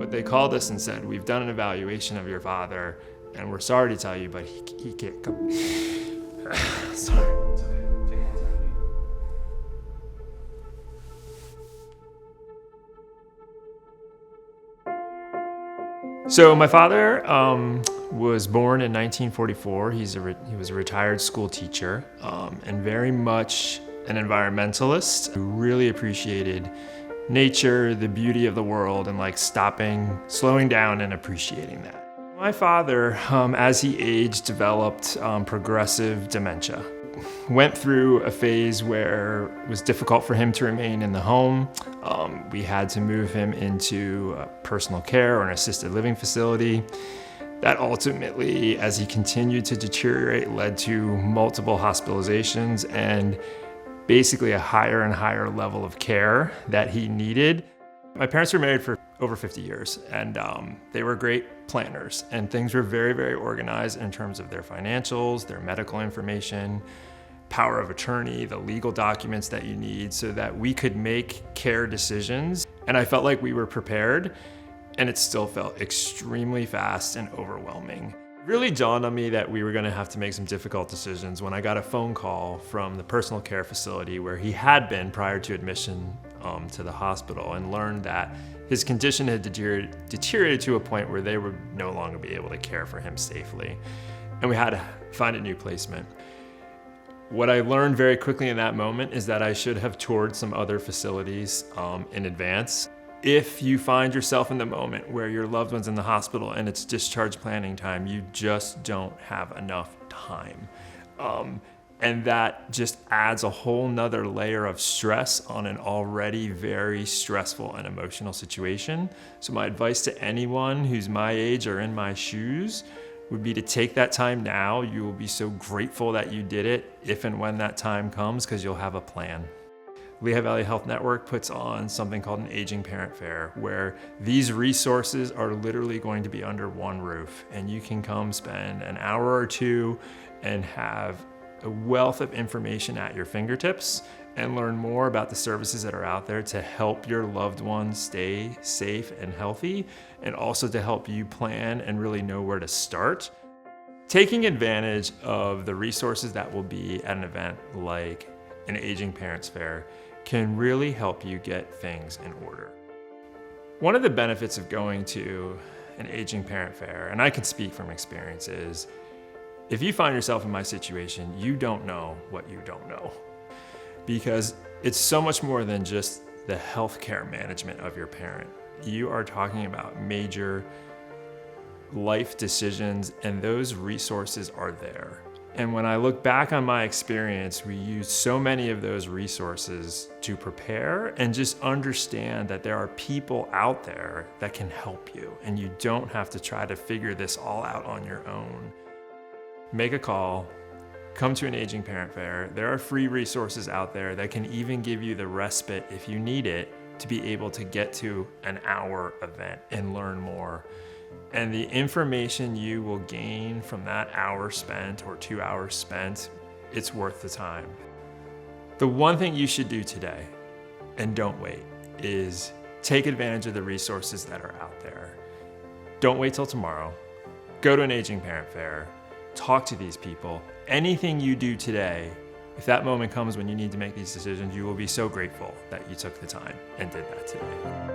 But they called us and said, we've done an evaluation of your father, and we're sorry to tell you, but he can't come. Sorry. So my father was born in 1944. He was a retired school teacher and very much an environmentalist who really appreciated nature, the beauty of the world, and like slowing down and appreciating that. My father, as he aged, developed progressive dementia. Went through a phase where it was difficult for him to remain in the home. We had to move him into personal care or an assisted living facility. That ultimately, as he continued to deteriorate, led to multiple hospitalizations and basically a higher and higher level of care that he needed. My parents were married for over 50 years, and they were great planners, and things were very, very organized in terms of their financials, their medical information, power of attorney, the legal documents that you need so that we could make care decisions. And I felt like we were prepared, and it still felt extremely fast and overwhelming. It really dawned on me that we were gonna have to make some difficult decisions when I got a phone call from the personal care facility where he had been prior to admission to the hospital, and learned that his condition had deteriorated to a point where they would no longer be able to care for him safely. And we had to find a new placement. What I learned very quickly in that moment is that I should have toured some other facilities in advance. If you find yourself in the moment where your loved one's in the hospital and it's discharge planning time, you just don't have enough time. And that just adds a whole nother layer of stress on an already very stressful and emotional situation. So my advice to anyone who's my age or in my shoes would be to take that time now. You will be so grateful that you did it if and when that time comes, because you'll have a plan. Lehigh Valley Health Network puts on something called an Aging Parent Fair, where these resources are literally going to be under one roof, and you can come spend an hour or two and have a wealth of information at your fingertips and learn more about the services that are out there to help your loved ones stay safe and healthy, and also to help you plan and really know where to start. Taking advantage of the resources that will be at an event like an Aging Parents Fair can really help you get things in order. One of the benefits of going to an Aging Parent Fair, and I can speak from experience, is if you find yourself in my situation, you don't know what you don't know. Because it's so much more than just the healthcare management of your parent. You are talking about major life decisions, and those resources are there. And when I look back on my experience, we used so many of those resources to prepare and just understand that there are people out there that can help you, and you don't have to try to figure this all out on your own. Make a call, come to an Aging Parent Fair. There are free resources out there that can even give you the respite, if you need it, to be able to get to an hour event and learn more. And the information you will gain from that hour spent or 2 hours spent, it's worth the time. The one thing you should do today, and don't wait, is take advantage of the resources that are out there. Don't wait till tomorrow. Go to an Aging Parent Fair. Talk to these people. Anything you do today, if that moment comes when you need to make these decisions, you will be so grateful that you took the time and did that today.